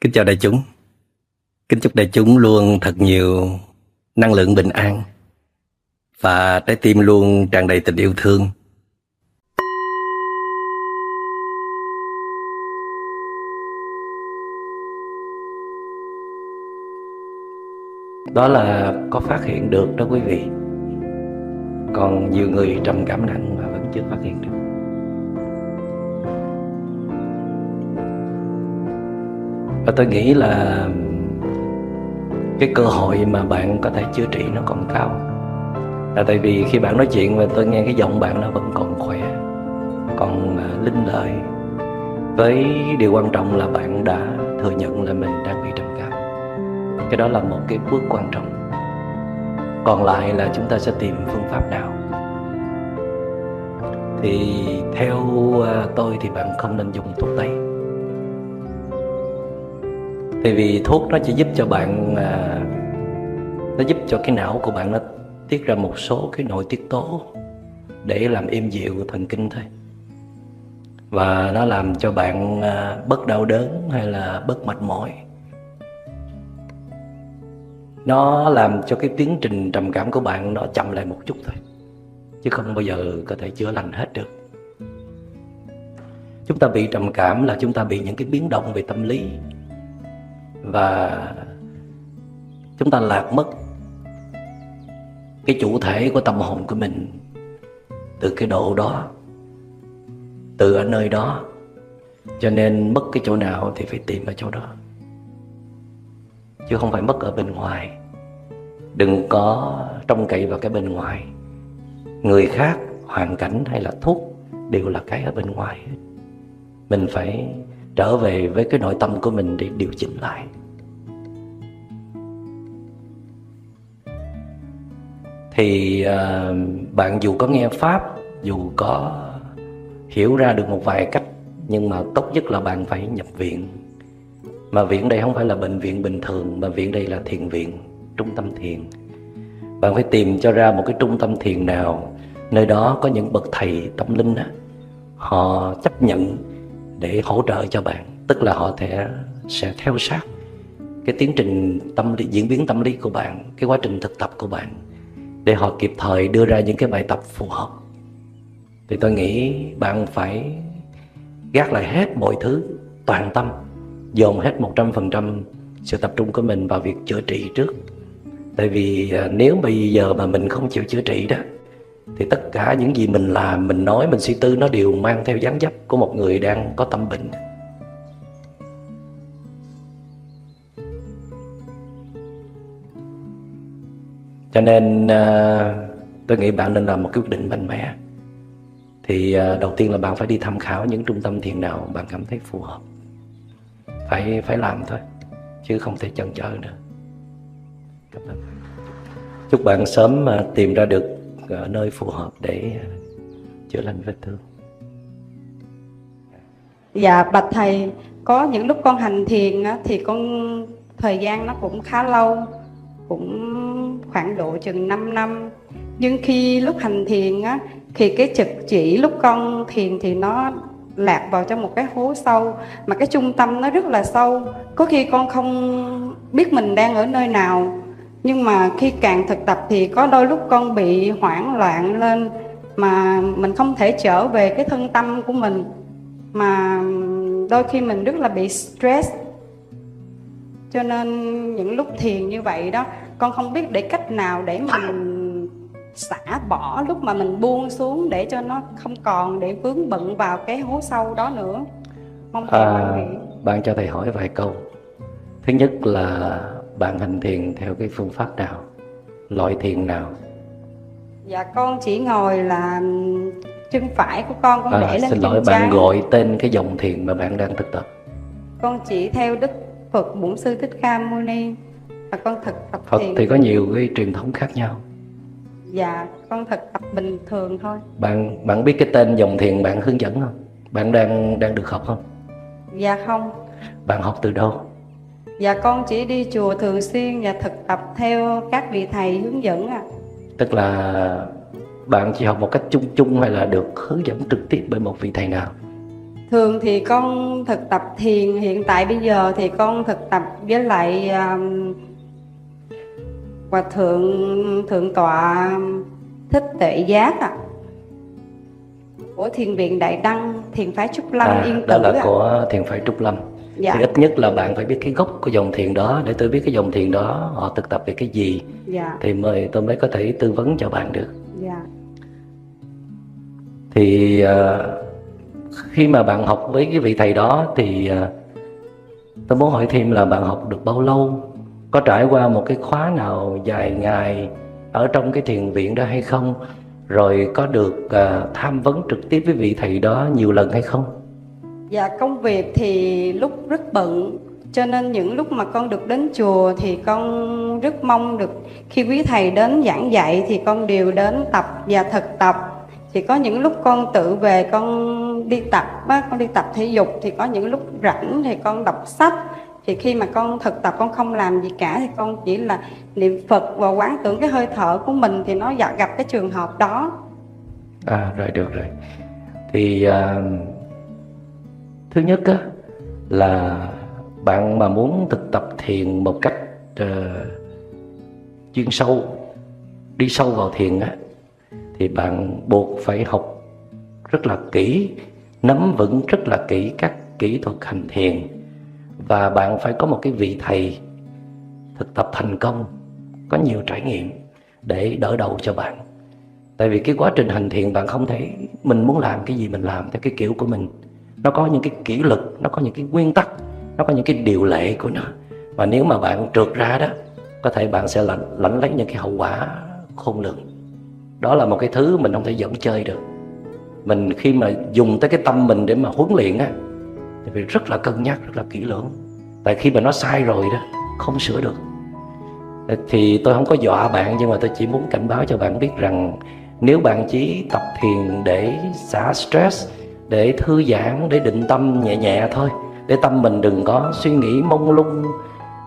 Kính chào đại chúng. Kính chúc đại chúng luôn thật nhiều năng lượng bình an và trái tim luôn tràn đầy tình yêu thương. Đó là có phát hiện được đó quý vị. Còn nhiều người trầm cảm nặng mà vẫn chưa phát hiện được. Và tôi nghĩ là cái cơ hội mà bạn có thể chữa trị nó còn cao. Là tại vì khi bạn nói chuyện và tôi nghe cái giọng bạn nó vẫn còn khỏe, còn linh lợi. Với điều quan trọng là bạn đã thừa nhận là mình đang bị trầm cảm. Cái đó là một cái bước quan trọng. Còn lại là chúng ta sẽ tìm phương pháp nào. Thì theo tôi thì bạn không nên dùng thuốc tây. Tại vì thuốc nó chỉ giúp cho bạn, nó giúp cho cái não của bạn nó tiết ra một số cái nội tiết tố để làm êm dịu thần kinh thôi. Và nó làm cho bạn bớt đau đớn hay là bớt mệt mỏi. Nó làm cho cái tiến trình trầm cảm của bạn nó chậm lại một chút thôi, chứ không bao giờ có thể chữa lành hết được. Chúng ta bị trầm cảm là chúng ta bị những cái biến động về tâm lý. Và chúng ta lạc mất cái chủ thể của tâm hồn của mình từ cái độ đó, từ ở nơi đó. Cho nên mất cái chỗ nào thì phải tìm ở chỗ đó, chứ không phải mất ở bên ngoài. Đừng có trông cậy vào cái bên ngoài. Người khác, hoàn cảnh hay là thuốc đều là cái ở bên ngoài. Mình phải trở về với cái nội tâm của mình để điều chỉnh lại. Thì bạn dù có nghe Pháp, dù có hiểu ra được một vài cách, nhưng mà tốt nhất là bạn phải nhập viện. Mà viện đây không phải là bệnh viện bình thường, mà viện đây là thiền viện, trung tâm thiền. Bạn phải tìm cho ra một cái trung tâm thiền nào, nơi đó có những bậc thầy tâm linh đó, họ chấp nhận để hỗ trợ cho bạn. Tức là họ sẽ theo sát cái tiến trình tâm lý, diễn biến tâm lý của bạn, cái quá trình thực tập của bạn, để họ kịp thời đưa ra những cái bài tập phù hợp. Thì tôi nghĩ bạn phải gác lại hết mọi thứ, toàn tâm, dồn hết 100% sự tập trung của mình vào việc chữa trị trước. Tại vì nếu bây giờ mà mình không chịu chữa trị đó, thì tất cả những gì mình làm, mình nói, mình suy tư, nó đều mang theo dáng dấp của một người đang có tâm bệnh. Cho nên tôi nghĩ bạn nên làm một cái quyết định mạnh mẽ. Thì đầu tiên là bạn phải đi tham khảo những trung tâm thiền nào bạn cảm thấy phù hợp. Phải làm thôi, chứ không thể chần chờ nữa. Chúc bạn sớm tìm ra được nơi phù hợp để chữa lành vết thương. Dạ bạch thầy, có những lúc con hành thiền thì con thời gian nó cũng khá lâu, cũng khoảng độ chừng 5 năm. Nhưng khi lúc hành thiền thì cái trực chỉ lúc con thiền thì nó lạc vào trong một cái hố sâu, mà cái trung tâm nó rất là sâu. Có khi con không biết mình đang ở nơi nào. Nhưng mà khi càng thực tập thì có đôi lúc con bị hoảng loạn lên, mà mình không thể trở về cái thân tâm của mình. Mà đôi khi mình rất là bị stress. Cho nên những lúc thiền như vậy đó, con không biết để cách nào để mình xả bỏ lúc mà mình buông xuống, để cho nó không còn để vướng bận vào cái hố sâu đó nữa. Mong thầy quan nghĩ. Bạn cho thầy hỏi vài câu. Thứ nhất là bạn hành thiền theo cái phương pháp nào, loại thiền nào? Dạ con chỉ ngồi là chân phải của con để lên xin lỗi, chân bạn trái. gọi tên cái dòng thiền mà bạn đang thực tập. Con chỉ theo Đức Phật Bổn Sư Thích Ca Mâu Ni, và con thực tập Phật thiền. thì có nhiều cái truyền thống khác nhau. Dạ con thực tập bình thường thôi. Bạn biết cái tên dòng thiền bạn hướng dẫn không? Bạn đang được học không? Dạ không. Bạn học từ đâu? Dạ con chỉ đi chùa thường xuyên và thực tập theo các vị thầy hướng dẫn Tức là bạn chỉ học một cách chung chung hay là được hướng dẫn trực tiếp bởi một vị thầy nào? Thường thì con thực tập thiền hiện tại bây giờ thì con thực tập với lại Hòa thượng tọa Thích Tuệ Giác của Thiền viện Đại Đăng, thiền phái Trúc Lâm Yên đó Tử là của thiền phái Trúc Lâm. Dạ. Thì ít nhất là bạn phải biết cái gốc của dòng thiền đó, để tôi biết cái dòng thiền đó họ thực tập về cái gì. Dạ. Thì tôi mới có thể tư vấn cho bạn được. Dạ. Thì khi mà bạn học với cái vị thầy đó thì tôi muốn hỏi thêm là bạn học được bao lâu? Có trải qua một cái khóa nào dài ngày ở trong cái thiền viện đó hay không? Rồi có được tham vấn trực tiếp với vị thầy đó nhiều lần hay không? Dạ, công việc thì lúc rất bận, cho nên những lúc mà con được đến chùa thì con rất mong được khi quý thầy đến giảng dạy thì con đều đến tập và thực tập. Thì có những lúc con tự về con đi tập con đi tập thể dục, thì có những lúc rảnh thì con đọc sách. Thì khi mà con thực tập con không làm gì cả thì con chỉ là niệm Phật và quán tưởng cái hơi thở của mình, thì nó gặp cái trường hợp đó. Rồi được rồi. Thì thứ nhất á, là bạn mà muốn thực tập thiền một cách chuyên sâu, đi sâu vào thiền á, thì bạn buộc phải học rất là kỹ, nắm vững rất là kỹ các kỹ thuật hành thiền. Và bạn phải có một cái vị thầy thực tập thành công, có nhiều trải nghiệm để đỡ đầu cho bạn. Tại vì cái quá trình hành thiền bạn không thể, mình muốn làm cái gì mình làm theo cái kiểu của mình. Nó có những cái kỷ luật, nó có những cái nguyên tắc, nó có những cái điều lệ của nó. Và nếu mà bạn trượt ra đó, có thể bạn sẽ lãnh lấy những cái hậu quả khôn lường. Đó là một cái thứ mình không thể dẫn chơi được. Mình khi mà dùng tới cái tâm mình để mà huấn luyện á, thì phải rất là cân nhắc, rất là kỹ lưỡng. Tại khi mà nó sai rồi đó, không sửa được. Thì tôi không có dọa bạn, nhưng mà tôi chỉ muốn cảnh báo cho bạn biết rằng nếu bạn chỉ tập thiền để xả stress, để thư giãn, để định tâm nhẹ nhẹ thôi, để tâm mình đừng có suy nghĩ mông lung,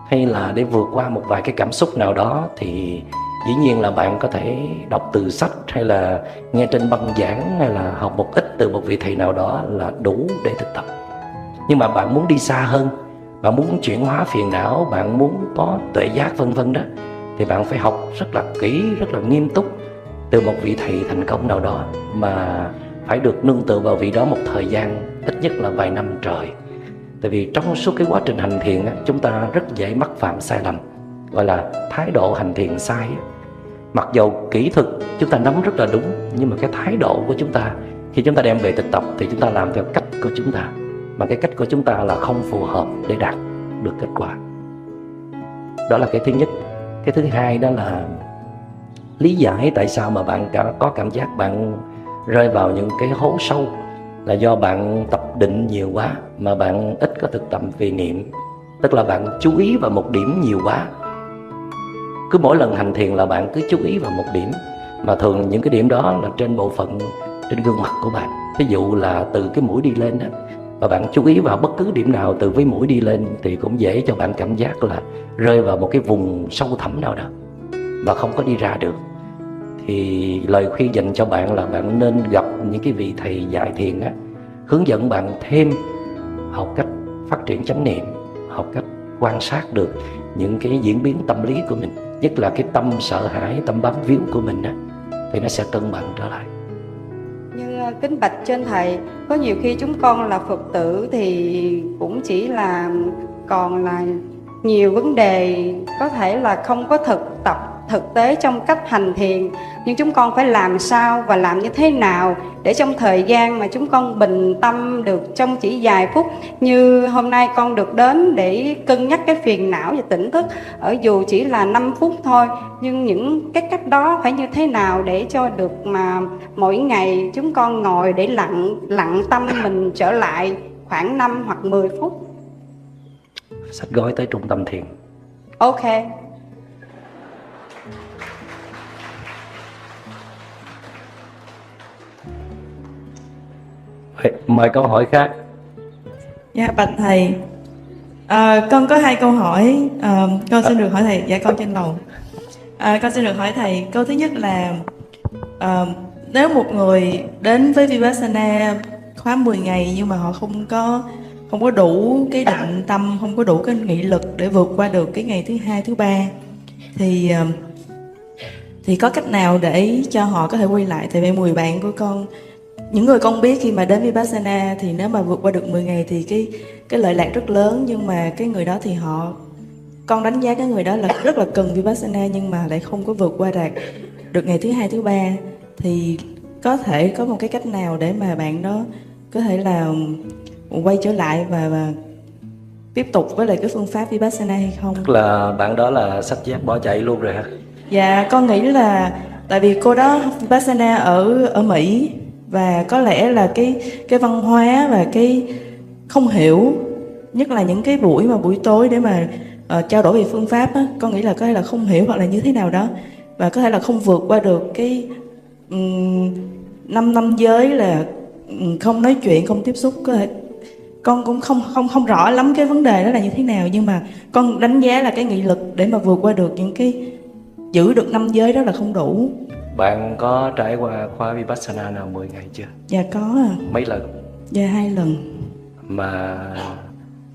hay là để vượt qua một vài cái cảm xúc nào đó, thì dĩ nhiên là bạn có thể đọc từ sách, hay là nghe trên băng giảng, hay là học một ít từ một vị thầy nào đó là đủ để thực tập. Nhưng mà bạn muốn đi xa hơn, bạn muốn chuyển hóa phiền não, bạn muốn có tuệ giác vân vân đó, thì bạn phải học rất là kỹ, rất là nghiêm túc từ một vị thầy thành công nào đó, mà phải được nương tựa vào vị đó một thời gian ít nhất là vài năm trời. Tại vì trong suốt cái quá trình hành thiền á, chúng ta rất dễ mắc phạm sai lầm, gọi là thái độ hành thiền sai. Mặc dầu kỹ thuật chúng ta nắm rất là đúng, nhưng mà cái thái độ của chúng ta khi chúng ta đem về thực tập thì chúng ta làm theo cách của chúng ta, mà cái cách của chúng ta là không phù hợp để đạt được kết quả. Đó là cái thứ nhất. Cái thứ hai đó là lý giải tại sao mà bạn có cảm giác bạn rơi vào những cái hố sâu, là do bạn tập định nhiều quá mà bạn ít có thực tập về niệm. Tức là bạn chú ý vào một điểm nhiều quá. Cứ mỗi lần hành thiền là bạn cứ chú ý vào một điểm, mà thường những cái điểm đó là trên bộ phận, trên gương mặt của bạn. Ví dụ là từ cái mũi đi lên đó, và bạn chú ý vào bất cứ điểm nào từ với mũi đi lên, thì cũng dễ cho bạn cảm giác là rơi vào một cái vùng sâu thẳm nào đó và không có đi ra được. Thì lời khuyên dành cho bạn là bạn nên gặp những cái vị thầy dạy thiền á, hướng dẫn bạn thêm học cách phát triển chánh niệm, học cách quan sát được những cái diễn biến tâm lý của mình, nhất là cái tâm sợ hãi, tâm bám víu của mình á, thì nó sẽ cân bằng trở lại. Nhưng kính bạch trên thầy, có nhiều khi chúng con là Phật tử thì cũng chỉ là còn là nhiều vấn đề có thể là không có thực tế trong cách hành thiền, nhưng chúng con phải làm sao và làm như thế nào để trong thời gian mà chúng con bình tâm được trong chỉ vài phút, như hôm nay con được đến để cân nhắc cái phiền não và tỉnh thức, ở dù chỉ là 5 phút thôi, nhưng những cái cách đó phải như thế nào để cho được mà mỗi ngày chúng con ngồi để lặng tâm mình trở lại khoảng 5 hoặc 10 phút. Sách gói tới trung tâm thiền. Ok. Mời câu hỏi khác. Dạ bạch thầy, con có 2 câu hỏi. Con xin được hỏi thầy. Dạ con trên lầu. Con xin được hỏi thầy. Câu thứ nhất là nếu một người đến với Vipassana khóa 10 ngày nhưng mà họ không có đủ cái định tâm, không có đủ cái nghị lực để vượt qua được cái ngày thứ hai, thứ ba, thì có cách nào để cho họ có thể quay lại? Tại vì 10 bạn của con, những người con biết khi mà đến Vipassana thì nếu mà vượt qua được 10 ngày thì cái lợi lạc rất lớn, nhưng mà cái người đó thì con đánh giá cái người đó là rất là cần Vipassana nhưng mà lại không có vượt qua được ngày thứ hai, thứ ba, thì có thể có một cái cách nào để mà bạn đó có thể là quay trở lại và tiếp tục với lại cái phương pháp Vipassana hay không? Tức là bạn đó là xách dép bỏ chạy luôn rồi hả? Dạ, con nghĩ là tại vì cô đó học Vipassana ở Mỹ, và có lẽ là cái văn hóa và cái không hiểu, nhất là những cái buổi tối để mà trao đổi về phương pháp á, con nghĩ là có thể là không hiểu hoặc là như thế nào đó, và có thể là không vượt qua được cái 5 giới là không nói chuyện, không tiếp xúc. Có thể con cũng không rõ lắm cái vấn đề đó là như thế nào, nhưng mà con đánh giá là cái nghị lực để mà vượt qua được những cái giữ được 5 giới đó là không đủ. Bạn có trải qua khóa Vipassana nào 10 ngày chưa? Dạ có Mấy lần? Dạ 2 lần. Mà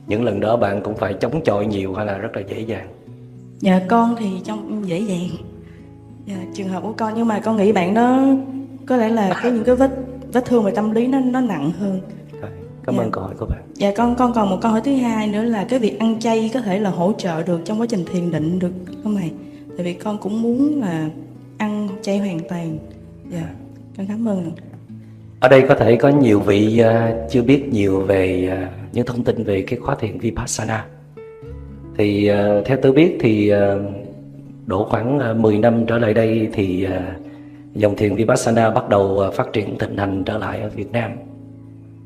những lần đó bạn cũng phải chống chọi nhiều hay là rất là dễ dàng? Dạ con thì trong dễ dàng. Dạ, trường hợp của con, nhưng mà con nghĩ bạn đó có lẽ là có những cái vết thương về tâm lý nó nặng hơn. Cảm ơn câu hỏi của bạn. Dạ con còn một câu hỏi thứ hai nữa là cái việc ăn chay có thể là hỗ trợ được trong quá trình thiền định được không thầy? Tại vì con cũng muốn là ăn chay hoàn toàn. Dạ, con cảm ơn. Ở đây có thể có nhiều vị chưa biết nhiều về những thông tin về cái khóa thiền Vipassana. Thì theo tôi biết thì độ khoảng 10 năm trở lại đây thì dòng thiền Vipassana bắt đầu phát triển thịnh hành trở lại ở Việt Nam.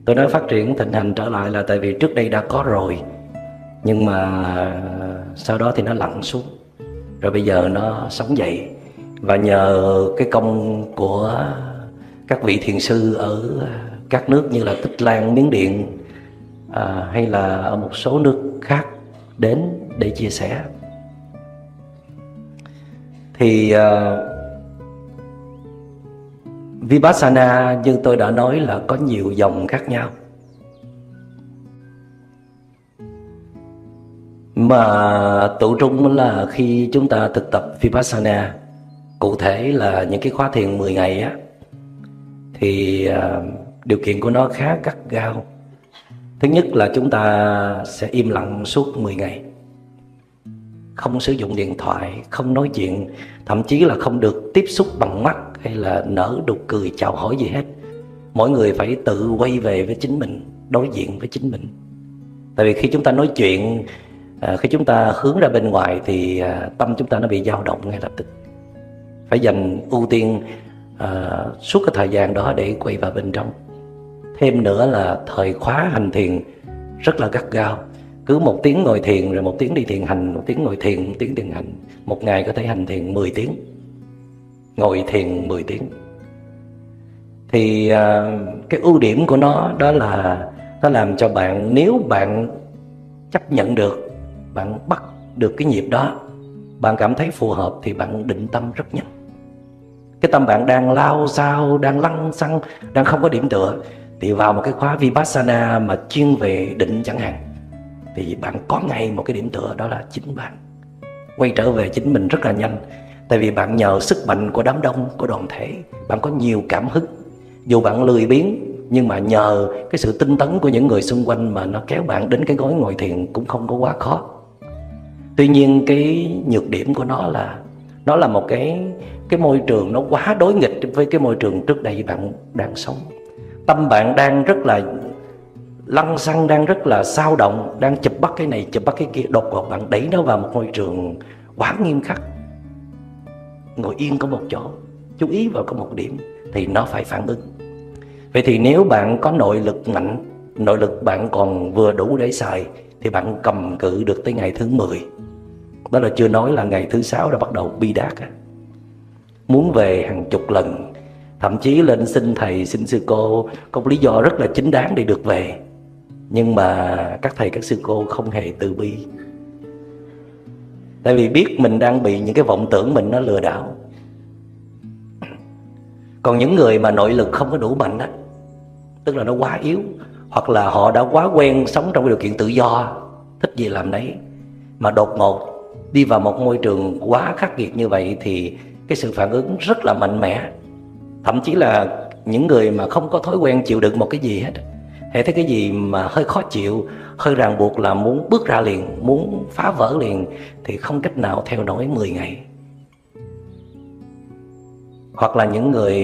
Tôi nói phát triển thịnh hành trở lại là tại vì trước đây đã có rồi, nhưng mà sau đó thì nó lặn xuống, rồi bây giờ nó sống dậy. Và nhờ cái công của các vị thiền sư ở các nước như là Tích Lan, Miến Điện hay là ở một số nước khác đến để chia sẻ, thì Vipassana như tôi đã nói là có nhiều dòng khác nhau. Mà tụ trung là khi chúng ta thực tập Vipassana, cụ thể là những cái khóa thiền 10 ngày á, thì điều kiện của nó khá gắt gao. Thứ nhất là chúng ta sẽ im lặng suốt 10 ngày, không sử dụng điện thoại, không nói chuyện, thậm chí là không được tiếp xúc bằng mắt hay là nở nụ cười chào hỏi gì hết. Mỗi người phải tự quay về với chính mình, đối diện với chính mình. Tại vì khi chúng ta nói chuyện, khi chúng ta hướng ra bên ngoài thì tâm chúng ta nó bị dao động ngay lập tức. Phải dành ưu tiên suốt cái thời gian đó để quay vào bên trong. Thêm nữa là thời khóa hành thiền rất là gắt gao. Cứ 1 tiếng ngồi thiền rồi 1 tiếng đi thiền hành, 1 tiếng ngồi thiền, 1 tiếng thiền hành. Một ngày có thể hành thiền 10 tiếng, ngồi thiền 10 tiếng. Thì cái ưu điểm của nó đó là nó làm cho bạn, nếu bạn chấp nhận được, bạn bắt được cái nhịp đó, bạn cảm thấy phù hợp thì bạn định tâm rất nhanh. Cái tâm bạn đang lao sao, đang lăng xăng, đang không có điểm tựa, thì vào một cái khóa Vipassana mà chuyên về định chẳng hạn, thì bạn có ngay một cái điểm tựa, đó là chính bạn. Quay trở về chính mình rất là nhanh. Tại vì bạn nhờ sức mạnh của đám đông, của đoàn thể, bạn có nhiều cảm hứng. Dù bạn lười biếng, nhưng mà nhờ cái sự tinh tấn của những người xung quanh mà nó kéo bạn đến cái gói ngồi thiền cũng không có quá khó. Tuy nhiên cái nhược điểm của nó là một cái môi trường nó quá đối nghịch với cái môi trường trước đây bạn đang sống. Tâm bạn đang rất là lăng xăng, đang rất là xao động, đang chụp bắt cái này, chụp bắt cái kia. Đột ngột bạn đẩy nó vào một môi trường quá nghiêm khắc, ngồi yên có một chỗ, chú ý vào có một điểm, thì nó phải phản ứng. Vậy thì nếu bạn có nội lực mạnh, nội lực bạn còn vừa đủ để xài, thì bạn cầm cự được tới ngày thứ 10. Đó là chưa nói là ngày thứ 6 đã bắt đầu bi đát. Muốn về hàng chục lần, thậm chí lên xin thầy, xin sư cô, có một lý do rất là chính đáng để được về. Nhưng mà các thầy, các sư cô không hề từ bi. Tại vì biết mình đang bị những cái vọng tưởng mình nó lừa đảo. Còn những người mà nội lực không có đủ mạnh đó, tức là nó quá yếu, hoặc là họ đã quá quen sống trong cái điều kiện tự do, thích gì làm đấy, mà đột ngột đi vào một môi trường quá khắc nghiệt như vậy thì cái sự phản ứng rất là mạnh mẽ. Thậm chí là những người mà không có thói quen chịu đựng một cái gì hết, hễ thấy cái gì mà hơi khó chịu, hơi ràng buộc là muốn bước ra liền, muốn phá vỡ liền, thì không cách nào theo nổi 10 ngày. Hoặc là những người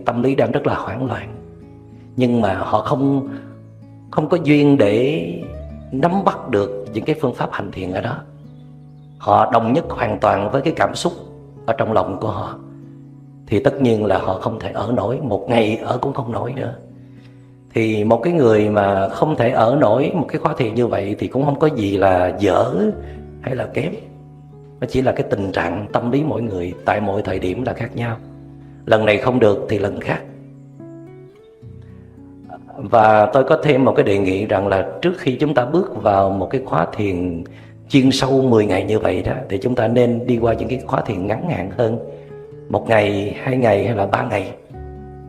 tâm lý đang rất là hoảng loạn, nhưng mà họ không có duyên để nắm bắt được những cái phương pháp hành thiền ở đó. Họ đồng nhất hoàn toàn với cái cảm xúc ở trong lòng của họ, thì tất nhiên là họ không thể ở nổi, một ngày ở cũng không nổi nữa. Thì một cái người mà không thể ở nổi một cái khóa thiền như vậy thì cũng không có gì là dở hay là kém. Nó chỉ là cái tình trạng tâm lý mỗi người tại mỗi thời điểm là khác nhau. Lần này không được thì lần khác. Và tôi có thêm một cái đề nghị rằng là trước khi chúng ta bước vào một cái khóa thiền chuyên sâu 10 ngày như vậy đó, thì chúng ta nên đi qua những cái khóa thiền ngắn hạn hơn, 1 ngày, 2 ngày hay là 3 ngày,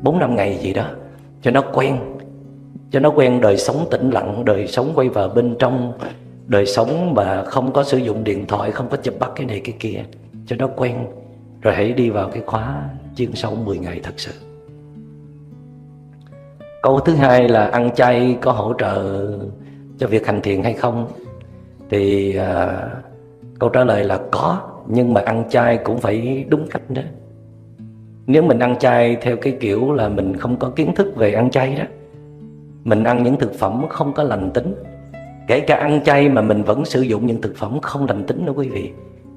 4-5 ngày gì đó, cho nó quen đời sống tĩnh lặng, đời sống quay vào bên trong, đời sống mà không có sử dụng điện thoại, không có chụp bắt cái này cái kia, cho nó quen, rồi hãy đi vào cái khóa chuyên sâu 10 ngày thật sự. Câu thứ hai là ăn chay có hỗ trợ cho việc hành thiền hay không? Thì câu trả lời là có, nhưng mà ăn chay cũng phải đúng cách đó. Nếu mình ăn chay theo cái kiểu là mình không có kiến thức về ăn chay đó, mình ăn những thực phẩm không có lành tính, kể cả ăn chay mà mình vẫn sử dụng những thực phẩm không lành tính đó quý vị.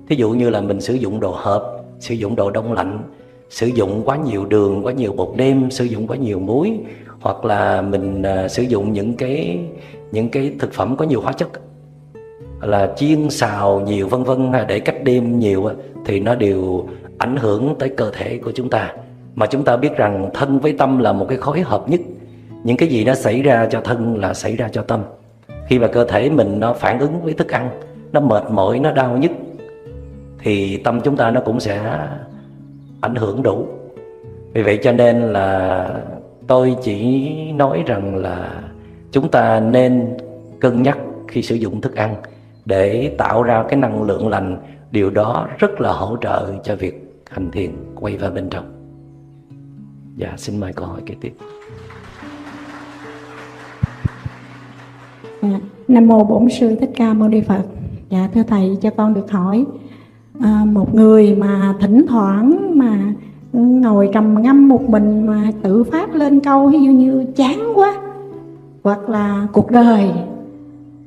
Thí dụ như là mình sử dụng đồ hộp, sử dụng đồ đông lạnh, sử dụng quá nhiều đường, quá nhiều bột nêm, sử dụng quá nhiều muối, hoặc là mình sử dụng những cái thực phẩm có nhiều hóa chất, là chiên xào nhiều vân vân, để cách đêm nhiều, thì nó đều ảnh hưởng tới cơ thể của chúng ta. Mà chúng ta biết rằng thân với tâm là một cái khối hợp nhất. Những cái gì nó xảy ra cho thân là xảy ra cho tâm. Khi mà cơ thể mình nó phản ứng với thức ăn, nó mệt mỏi, nó đau nhức, thì tâm chúng ta nó cũng sẽ ảnh hưởng đủ. Vì vậy cho nên là tôi chỉ nói rằng là chúng ta nên cân nhắc khi sử dụng thức ăn để tạo ra cái năng lượng lành. Điều đó rất là hỗ trợ cho việc hành thiền quay vào bên trong. Dạ, xin mời câu hỏi kế tiếp. Nam mô Bổn Sư Thích Ca Mâu Ni Phật. Dạ thưa thầy, cho con được hỏi, một người mà thỉnh thoảng mà ngồi trầm ngâm một mình mà tự phát lên câu ví dụ như chán quá hoặc là cuộc đời,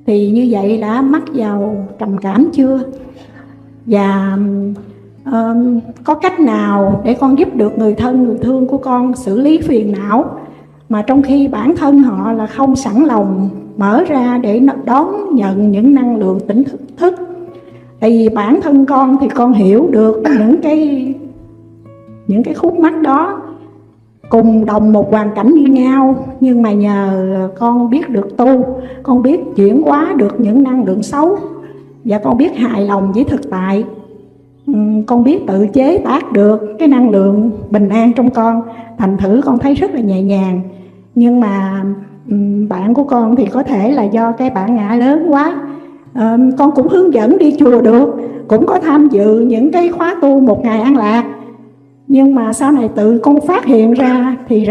thì như vậy đã mắc vào trầm cảm chưa? Và có cách nào để con giúp được người thân người thương của con xử lý phiền não mà trong khi bản thân họ là không sẵn lòng mở ra để đón nhận những năng lượng tỉnh thức? Tại vì bản thân con thì con hiểu được những cái khúc mắc đó, cùng đồng một hoàn cảnh như nhau, nhưng mà nhờ con biết được tu, con biết chuyển hóa được những năng lượng xấu, và con biết hài lòng với thực tại, con biết tự chế tác được cái năng lượng bình an trong con, thành thử con thấy rất là nhẹ nhàng. Nhưng mà bạn của con thì có thể là do cái bản ngã lớn quá. Con cũng hướng dẫn đi chùa được, cũng có tham dự những cái khóa tu 1 ngày an lạc, nhưng mà sau này tự con phát hiện ra thì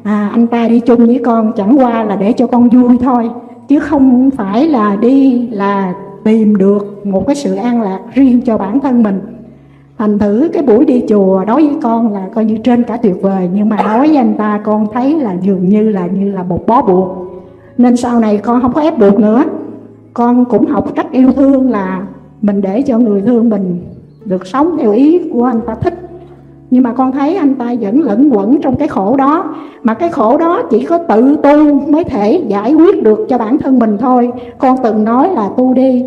anh ta đi chung với con chẳng qua là để cho con vui thôi, chứ không phải là đi là tìm được một cái sự an lạc riêng cho bản thân mình. Thành thử cái buổi đi chùa đối với con là coi như trên cả tuyệt vời, nhưng mà đối với anh ta con thấy là dường như là một bó buộc. Nên sau này con không có ép buộc nữa, con cũng học cách yêu thương, là mình để cho người thương mình được sống theo ý của anh ta thích. Nhưng mà con thấy anh ta vẫn lẫn quẩn trong cái khổ đó, mà cái khổ đó chỉ có tự tu mới thể giải quyết được cho bản thân mình thôi. Con từng nói là tu đi,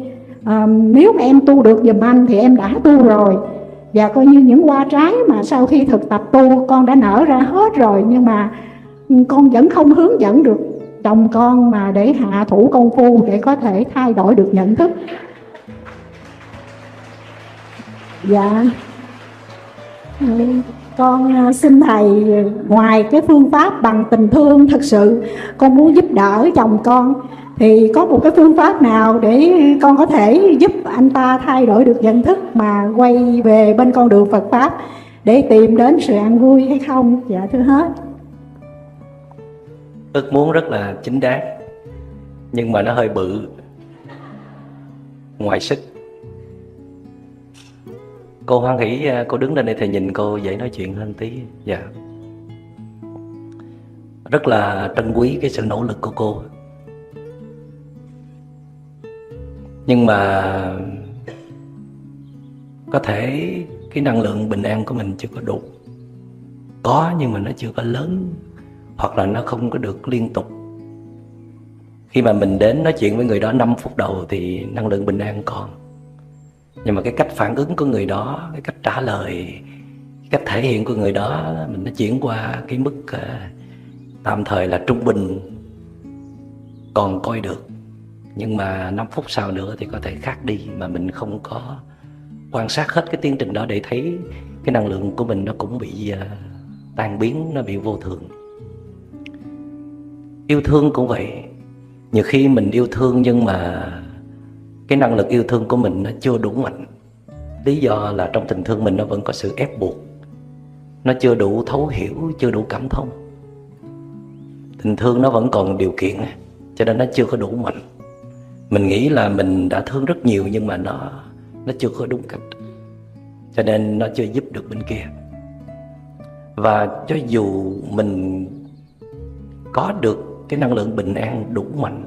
nếu mà em tu được giùm anh thì em đã tu rồi. Và coi như những hoa trái mà sau khi thực tập tu con đã nở ra hết rồi, nhưng mà con vẫn không hướng dẫn được chồng con mà để hạ thủ công phu để có thể thay đổi được nhận thức. Dạ. Con xin thầy, ngoài cái phương pháp bằng tình thương, thật sự con muốn giúp đỡ chồng con, thì có một cái phương pháp nào để con có thể giúp anh ta thay đổi được nhận thức mà quay về bên con đường Phật pháp để tìm đến sự an vui hay không? Dạ thưa hết. Ước muốn rất là chính đáng, nhưng mà nó hơi bự, ngoài sức. Cô hoan hỷ cô đứng lên đây thầy nhìn cô dễ nói chuyện hơn tí. Dạ. Rất là trân quý cái sự nỗ lực của cô. Nhưng mà có thể cái năng lượng bình an của mình chưa có đủ. Có nhưng mà nó chưa có lớn, hoặc là nó không có được liên tục. Khi mà mình đến nói chuyện với người đó 5 phút đầu thì năng lượng bình an còn, nhưng mà cái cách phản ứng của người đó, cái cách trả lời, cái cách thể hiện của người đó, mình đã chuyển qua cái mức tạm thời là trung bình, còn coi được. Nhưng mà 5 phút sau nữa thì có thể khác đi, mà mình không có quan sát hết cái tiến trình đó để thấy cái năng lượng của mình nó cũng bị tan biến, nó bị vô thường. Yêu thương cũng vậy. Nhiều khi mình yêu thương nhưng mà cái năng lực yêu thương của mình nó chưa đủ mạnh. Lý do là trong tình thương mình nó vẫn có sự ép buộc, nó chưa đủ thấu hiểu, chưa đủ cảm thông. Tình thương nó vẫn còn điều kiện, cho nên nó chưa có đủ mạnh. Mình nghĩ là mình đã thương rất nhiều nhưng mà nó chưa có đúng cách, cho nên nó chưa giúp được bên kia. Và cho dù mình có được cái năng lượng bình an đủ mạnh,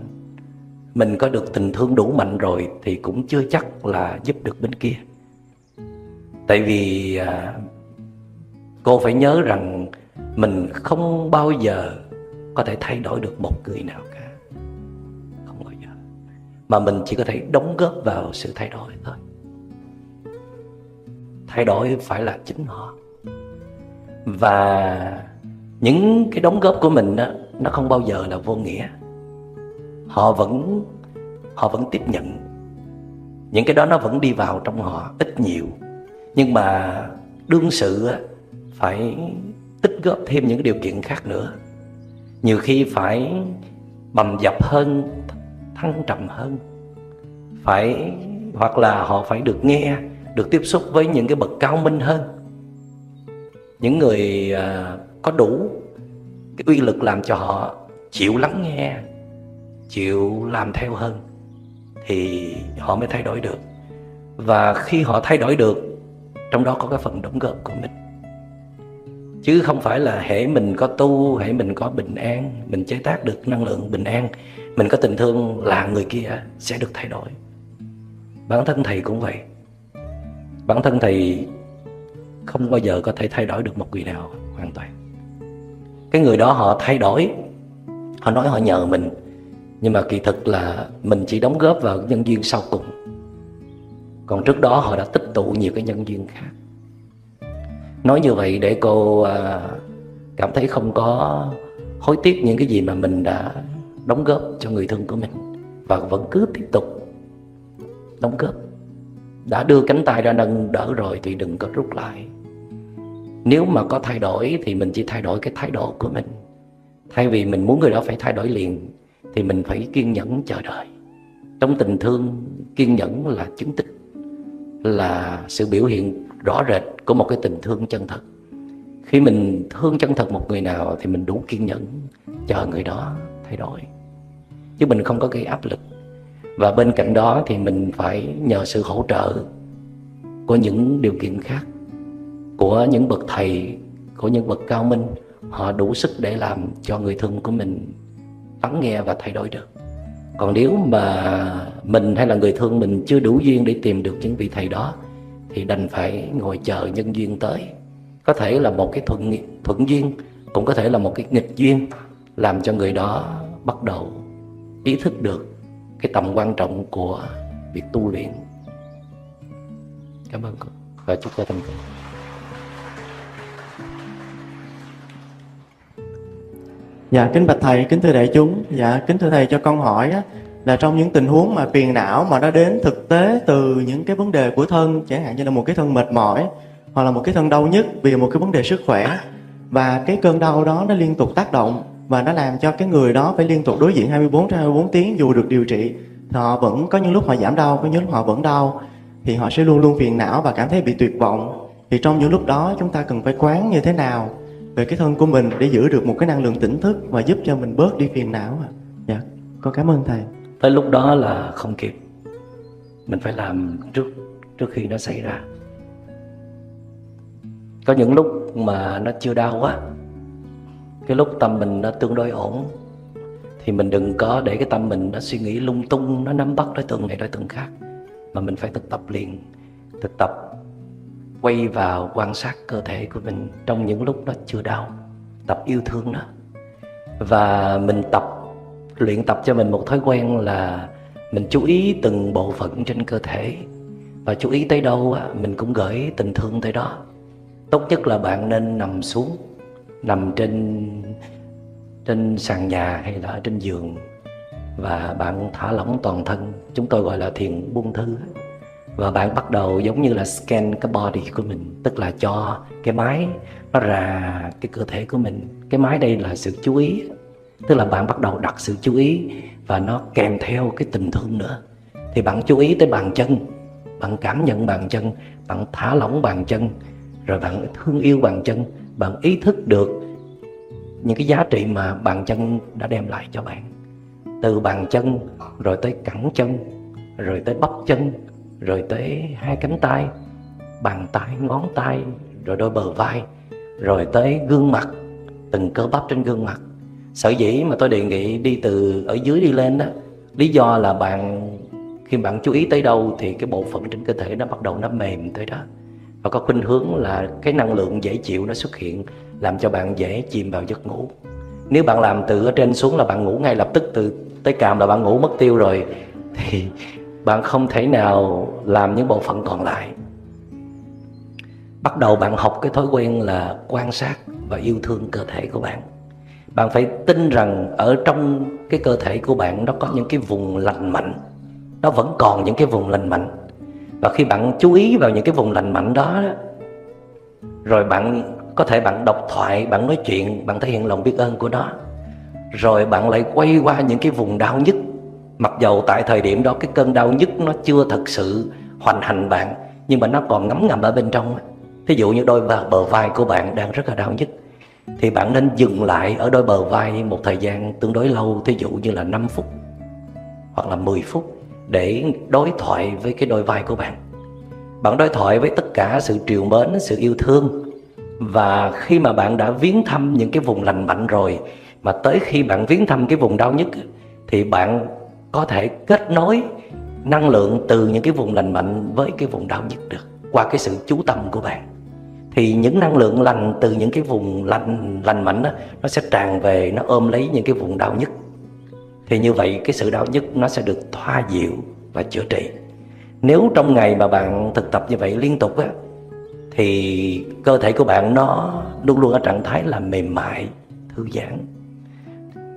mình có được tình thương đủ mạnh rồi, thì cũng chưa chắc là giúp được bên kia. Tại vì cô phải nhớ rằng mình không bao giờ có thể thay đổi được một người nào cả, không bao giờ. Mà mình chỉ có thể đóng góp vào sự thay đổi thôi. Thay đổi phải là chính họ. Và những cái đóng góp của mình đó, nó không bao giờ là vô nghĩa. Họ vẫn tiếp nhận. Những cái đó nó vẫn đi vào trong họ ít nhiều. Nhưng mà đương sự phải tích góp thêm những điều kiện khác nữa. Nhiều khi phải bầm dập hơn, thăng trầm hơn. Hoặc là họ phải được nghe, được tiếp xúc với những cái bậc cao minh hơn, những người có đủ cái uy lực làm cho họ chịu lắng nghe, chịu làm theo hơn, thì họ mới thay đổi được. Và khi họ thay đổi được, trong đó có cái phần đóng góp của mình. Chứ không phải là hễ mình có tu, hễ mình có bình an, mình chế tác được năng lượng bình an, mình có tình thương là người kia sẽ được thay đổi. Bản thân thầy cũng vậy. Bản thân thầy không bao giờ có thể thay đổi được một người nào hoàn toàn. Cái người đó họ thay đổi, họ nói họ nhờ mình, nhưng mà kỳ thực là mình chỉ đóng góp vào nhân duyên sau cùng. Còn trước đó họ đã tích tụ nhiều cái nhân duyên khác. Nói như vậy để cô cảm thấy không có hối tiếc những cái gì mà mình đã đóng góp cho người thân của mình, và vẫn cứ tiếp tục đóng góp. Đã đưa cánh tay ra nâng đỡ rồi thì đừng có rút lại. Nếu mà có thay đổi thì mình chỉ thay đổi cái thái độ của mình. Thay vì mình muốn người đó phải thay đổi liền, thì mình phải kiên nhẫn chờ đợi. Trong tình thương, kiên nhẫn là chứng tích, là sự biểu hiện rõ rệt của một cái tình thương chân thật. Khi mình thương chân thật một người nào thì mình đủ kiên nhẫn chờ người đó thay đổi, chứ mình không có gây áp lực. Và bên cạnh đó thì mình phải nhờ sự hỗ trợ của những điều kiện khác, của những bậc thầy, của những bậc cao minh. Họ đủ sức để làm cho người thân của mình lắng nghe và thay đổi được. Còn nếu mà mình hay là người thương mình chưa đủ duyên để tìm được những vị thầy đó, thì đành phải ngồi chờ nhân duyên tới. Có thể là một cái thuận duyên, cũng có thể là một cái nghịch duyên, làm cho người đó bắt đầu ý thức được cái tầm quan trọng của việc tu luyện. Cảm ơn cô và chúc cô thành công. Dạ, kính bạch thầy, kính thưa đại chúng. Dạ, kính thưa thầy, cho con hỏi á, là trong những tình huống mà phiền não mà nó đến thực tế từ những cái vấn đề của thân, chẳng hạn như là một cái thân mệt mỏi, hoặc là một cái thân đau nhức vì một cái vấn đề sức khỏe, và cái cơn đau đó nó liên tục tác động và nó làm cho cái người đó phải liên tục đối diện 24/24 tiếng. Dù được điều trị họ vẫn có những lúc họ giảm đau, có những lúc họ vẫn đau, thì họ sẽ luôn luôn phiền não và cảm thấy bị tuyệt vọng. Thì trong những lúc đó chúng ta cần phải quán như thế nào về cái thân của mình để giữ được một cái năng lượng tỉnh thức và giúp cho mình bớt đi phiền não ạ. Dạ, con cảm ơn thầy. Tới lúc đó là không kịp, mình phải làm trước khi nó xảy ra. Có những lúc mà nó chưa đau quá, cái lúc tâm mình nó tương đối ổn, thì mình đừng có để cái tâm mình nó suy nghĩ lung tung, nó nắm bắt đối tượng này đối tượng khác, mà mình phải thực tập liền, thực tập quay vào quan sát cơ thể của mình trong những lúc nó chưa đau, tập yêu thương nó. Và mình luyện tập cho mình một thói quen là mình chú ý từng bộ phận trên cơ thể, và chú ý tới đâu mình cũng gửi tình thương tới đó. Tốt nhất là bạn nên nằm xuống, nằm trên sàn nhà hay là ở trên giường, và bạn thả lỏng toàn thân, chúng tôi gọi là thiền buông thư. Và bạn bắt đầu giống như là scan cái body của mình, tức là cho cái máy nó ra cái cơ thể của mình. Cái máy đây là sự chú ý, tức là bạn bắt đầu đặt sự chú ý và nó kèm theo cái tình thương nữa. Thì bạn chú ý tới bàn chân, bạn cảm nhận bàn chân, bạn thả lỏng bàn chân, rồi bạn thương yêu bàn chân, bạn ý thức được những cái giá trị mà bàn chân đã đem lại cho bạn. Từ bàn chân rồi tới cẳng chân, rồi tới bắp chân, rồi tới hai cánh tay, bàn tay, ngón tay, rồi đôi bờ vai, rồi tới gương mặt, từng cơ bắp trên gương mặt. Sở dĩ mà tôi đề nghị đi từ ở dưới đi lên đó, lý do là khi bạn chú ý tới đâu thì cái bộ phận trên cơ thể nó bắt đầu nó mềm tới đó, và có khuynh hướng là cái năng lượng dễ chịu nó xuất hiện, làm cho bạn dễ chìm vào giấc ngủ. Nếu bạn làm từ ở trên xuống là bạn ngủ ngay lập tức, từ tới càm là bạn ngủ mất tiêu rồi, thì bạn không thể nào làm những bộ phận còn lại. Bắt đầu bạn học cái thói quen là quan sát và yêu thương cơ thể của bạn. Bạn phải tin rằng ở trong cái cơ thể của bạn nó có những cái vùng lành mạnh, nó vẫn còn những cái vùng lành mạnh. Và khi bạn chú ý vào những cái vùng lành mạnh đó, rồi bạn có thể bạn đọc thoại, bạn nói chuyện, bạn thể hiện lòng biết ơn của nó, rồi bạn lại quay qua những cái vùng đau nhức. Mặc dầu tại thời điểm đó cái cơn đau nhức nó chưa thật sự hoành hành bạn, nhưng mà nó còn ngấm ngầm ở bên trong. Thí dụ như đôi bờ vai của bạn đang rất là đau nhức, thì bạn nên dừng lại ở đôi bờ vai một thời gian tương đối lâu, thí dụ như là 5 phút hoặc là 10 phút, để đối thoại với cái đôi vai của bạn. Bạn đối thoại với tất cả sự trìu mến, sự yêu thương. Và khi mà bạn đã viếng thăm những cái vùng lành mạnh rồi, mà tới khi bạn viếng thăm cái vùng đau nhức, thì bạn có thể kết nối năng lượng từ những cái vùng lành mạnh với cái vùng đau nhức được, qua cái sự chú tâm của bạn. Thì những năng lượng lành từ những cái vùng lành mạnh đó, nó sẽ tràn về, nó ôm lấy những cái vùng đau nhức. Thì như vậy cái sự đau nhức nó sẽ được thoa dịu và chữa trị. Nếu trong ngày mà bạn thực tập như vậy liên tục á, thì cơ thể của bạn nó luôn luôn ở trạng thái là mềm mại, thư giãn.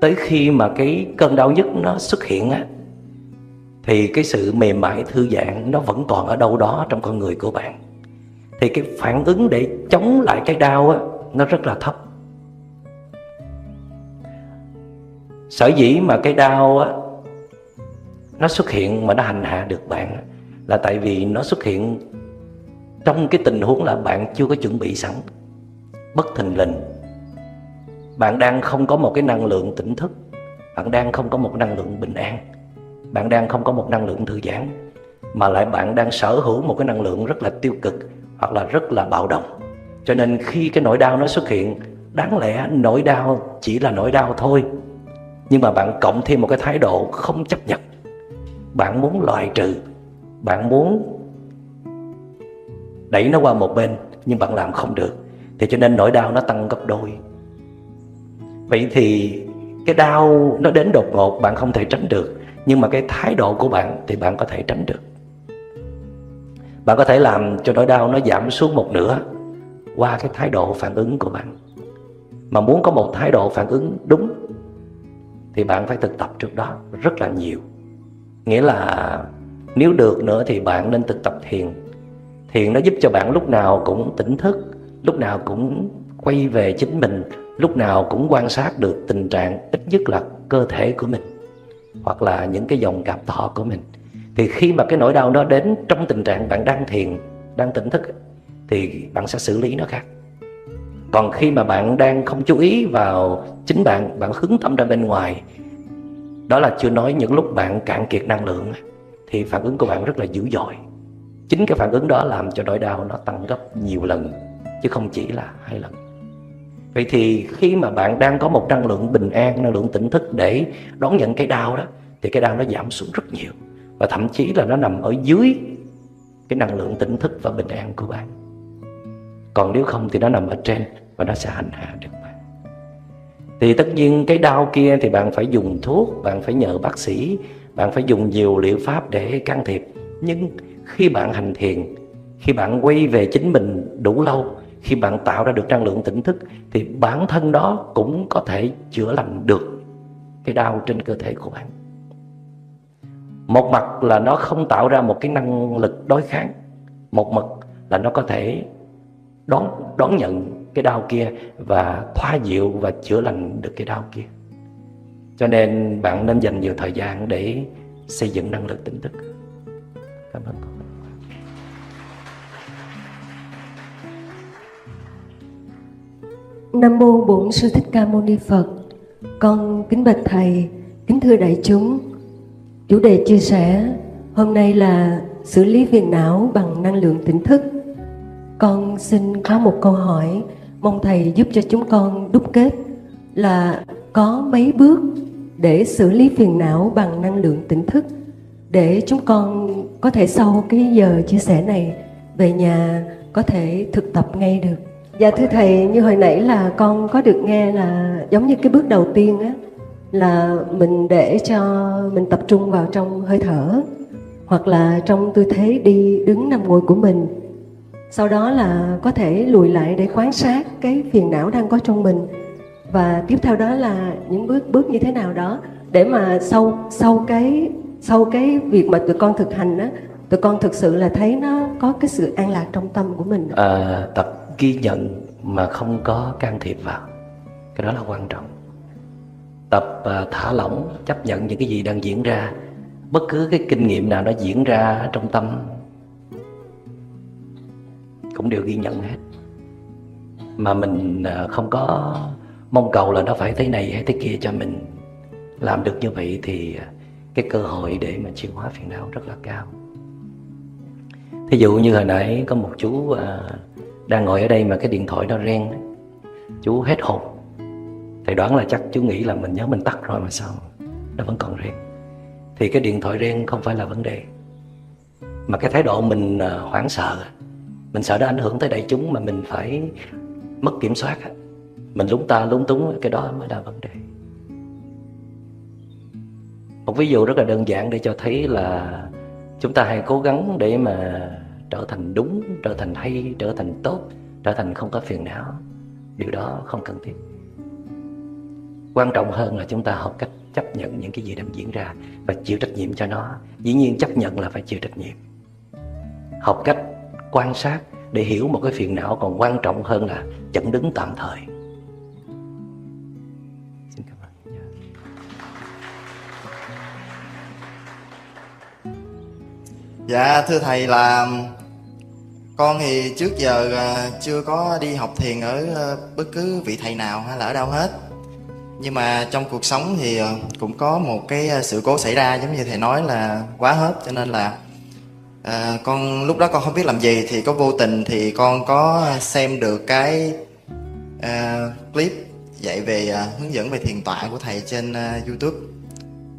Tới khi mà cái cơn đau nhức nó xuất hiện á, thì cái sự mềm mại thư giãn nó vẫn còn ở đâu đó trong con người của bạn. Thì cái phản ứng để chống lại cái đau á, nó rất là thấp. Sở dĩ mà cái đau á, nó xuất hiện mà nó hành hạ được bạn á, là tại vì nó xuất hiện trong cái tình huống là bạn chưa có chuẩn bị sẵn, bất thình lình. Bạn đang không có một cái năng lượng tỉnh thức, bạn đang không có một năng lượng bình an, bạn đang không có một năng lượng thư giãn, mà lại bạn đang sở hữu một cái năng lượng rất là tiêu cực hoặc là rất là bạo động. Cho nên khi cái nỗi đau nó xuất hiện, đáng lẽ nỗi đau chỉ là nỗi đau thôi, nhưng mà bạn cộng thêm một cái thái độ không chấp nhận, bạn muốn loại trừ, bạn muốn đẩy nó qua một bên, nhưng bạn làm không được, thì cho nên nỗi đau nó tăng gấp đôi. Vậy thì cái đau nó đến đột ngột bạn không thể tránh được, nhưng mà cái thái độ của bạn thì bạn có thể tránh được. Bạn có thể làm cho nỗi đau nó giảm xuống một nửa qua cái thái độ phản ứng của bạn. Mà muốn có một thái độ phản ứng đúng thì bạn phải thực tập trước đó rất là nhiều. Nghĩa là nếu được nữa thì bạn nên thực tập thiền. Thiền nó giúp cho bạn lúc nào cũng tỉnh thức, lúc nào cũng quay về chính mình, lúc nào cũng quan sát được tình trạng ít nhất là cơ thể của mình hoặc là những cái dòng cảm thọ của mình. Thì khi mà cái nỗi đau nó đến trong tình trạng bạn đang thiền, đang tỉnh thức, thì bạn sẽ xử lý nó khác. Còn khi mà bạn đang không chú ý vào chính bạn, bạn hướng tâm ra bên ngoài, đó là chưa nói những lúc bạn cạn kiệt năng lượng, thì phản ứng của bạn rất là dữ dội. Chính cái phản ứng đó làm cho nỗi đau nó tăng gấp nhiều lần, chứ không chỉ là 2 lần. Vậy thì khi mà bạn đang có một năng lượng bình an, năng lượng tỉnh thức để đón nhận cái đau đó, thì cái đau nó giảm xuống rất nhiều. Và thậm chí là nó nằm ở dưới cái năng lượng tỉnh thức và bình an của bạn. Còn nếu không thì nó nằm ở trên và nó sẽ hành hạ được bạn. Thì tất nhiên cái đau kia thì bạn phải dùng thuốc, bạn phải nhờ bác sĩ, bạn phải dùng nhiều liệu pháp để can thiệp. Nhưng khi bạn hành thiền, khi bạn quay về chính mình đủ lâu, khi bạn tạo ra được năng lượng tỉnh thức, thì bản thân đó cũng có thể chữa lành được cái đau trên cơ thể của bạn. Một mặt là nó không tạo ra một cái năng lực đối kháng, một mặt là nó có thể đón nhận cái đau kia và thoa dịu và chữa lành được cái đau kia. Cho nên bạn nên dành nhiều thời gian để xây dựng năng lực tỉnh thức. Cảm ơn con. Nam mô Bổn Sư Thích Ca Mâu Ni Phật. Con kính bạch thầy, kính thưa đại chúng. Chủ đề chia sẻ hôm nay là xử lý phiền não bằng năng lượng tỉnh thức. Con xin có một câu hỏi, mong thầy giúp cho chúng con đúc kết là có mấy bước để xử lý phiền não bằng năng lượng tỉnh thức, để chúng con có thể sau cái giờ chia sẻ này về nhà có thể thực tập ngay được. Dạ thưa thầy, như hồi nãy là con có được nghe là giống như cái bước đầu tiên á, là mình để cho mình tập trung vào trong hơi thở hoặc là trong tư thế đi đứng nằm ngồi của mình. Sau đó là có thể lùi lại để quan sát cái phiền não đang có trong mình. Và tiếp theo đó là những bước như thế nào đó để mà sau cái việc mà tụi con thực hành á, tụi con thực sự là thấy nó có cái sự an lạc trong tâm của mình. Tập ghi nhận mà không có can thiệp vào, cái đó là quan trọng. Tập thả lỏng, chấp nhận những cái gì đang diễn ra. Bất cứ cái kinh nghiệm nào nó diễn ra trong tâm cũng đều ghi nhận hết. Mà mình không có mong cầu là nó phải thế này hay thế kia cho mình. Làm được như vậy thì cái cơ hội để mà chuyển hóa phiền não rất là cao. Thí dụ như hồi nãy có một chú đang ngồi ở đây mà cái điện thoại nó reng, chú hết hồn. Thầy đoán là chắc chú nghĩ là mình nhớ mình tắt rồi mà sao nó vẫn còn reng. Thì cái điện thoại reng không phải là vấn đề, mà cái thái độ mình hoảng sợ, mình sợ nó ảnh hưởng tới đại chúng mà mình phải mất kiểm soát, mình lúng ta lúng túng, cái đó mới là vấn đề. Một ví dụ rất là đơn giản để cho thấy là chúng ta hay cố gắng để mà trở thành đúng, trở thành hay, trở thành tốt, trở thành không có phiền não. Điều đó không cần thiết. Quan trọng hơn là chúng ta học cách chấp nhận những cái gì đang diễn ra và chịu trách nhiệm cho nó. Dĩ nhiên chấp nhận là phải chịu trách nhiệm. Học cách quan sát để hiểu một cái phiền não còn quan trọng hơn là chặn đứng tạm thời. Xin cảm ơn. Dạ thưa thầy, là con thì trước giờ chưa có đi học thiền ở bất cứ vị thầy nào hay là ở đâu hết. Nhưng mà trong cuộc sống thì cũng có một cái sự cố xảy ra, giống như thầy nói là quá hết. Cho nên là con lúc đó con không biết làm gì, thì có vô tình thì con có xem được cái clip dạy về hướng dẫn về thiền tọa của thầy trên YouTube.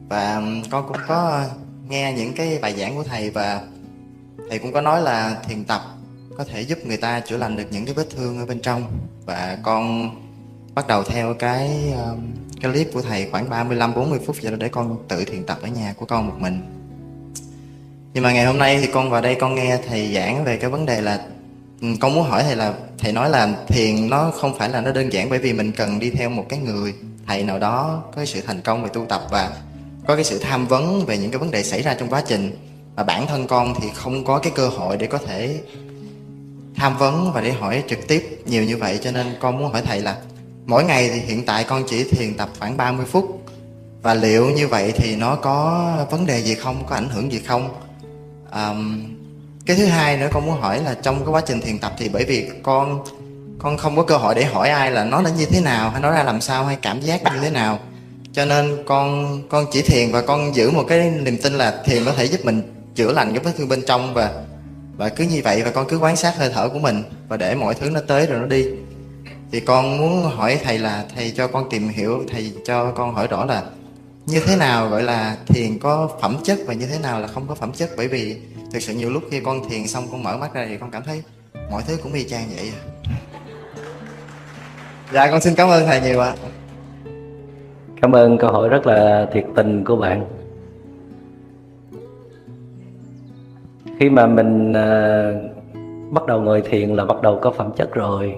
Và con cũng có nghe những cái bài giảng của thầy, và thầy cũng có nói là thiền tập có thể giúp người ta chữa lành được những cái vết thương ở bên trong. Và con bắt đầu theo cái clip của thầy khoảng 35-40 phút vậy đó, để con tự thiền tập ở nhà của con một mình. Nhưng mà ngày hôm nay thì con vào đây con nghe thầy giảng về cái vấn đề là con muốn hỏi thầy là thầy nói là thiền nó không phải là nó đơn giản, bởi vì mình cần đi theo một cái người thầy nào đó có cái sự thành công về tu tập và có cái sự tham vấn về những cái vấn đề xảy ra trong quá trình, mà bản thân con thì không có cái cơ hội để có thể tham vấn và để hỏi trực tiếp nhiều như vậy, cho nên con muốn hỏi thầy là mỗi ngày thì hiện tại con chỉ thiền tập khoảng 30 phút, và liệu như vậy thì nó có vấn đề gì không, có ảnh hưởng gì không? Cái thứ hai nữa con muốn hỏi là trong cái quá trình thiền tập thì bởi vì con không có cơ hội để hỏi ai là nó như thế nào, hay nó ra làm sao, hay cảm giác như thế nào, cho nên con chỉ thiền và con giữ một cái niềm tin là thiền có thể giúp mình chữa lành cái vết thương bên trong, và cứ như vậy, và con cứ quan sát hơi thở của mình và để mọi thứ nó tới rồi nó đi. Thì con muốn hỏi thầy là thầy cho con tìm hiểu, thầy cho con hỏi rõ là như thế nào gọi là thiền có phẩm chất và như thế nào là không có phẩm chất. Bởi vì thực sự nhiều lúc khi con thiền xong con mở mắt ra thì con cảm thấy mọi thứ cũng y chang vậy. Dạ con xin cảm ơn thầy nhiều ạ. Cảm ơn câu hỏi rất là thiệt tình của bạn. Khi mà mình bắt đầu ngồi thiền là bắt đầu có phẩm chất rồi.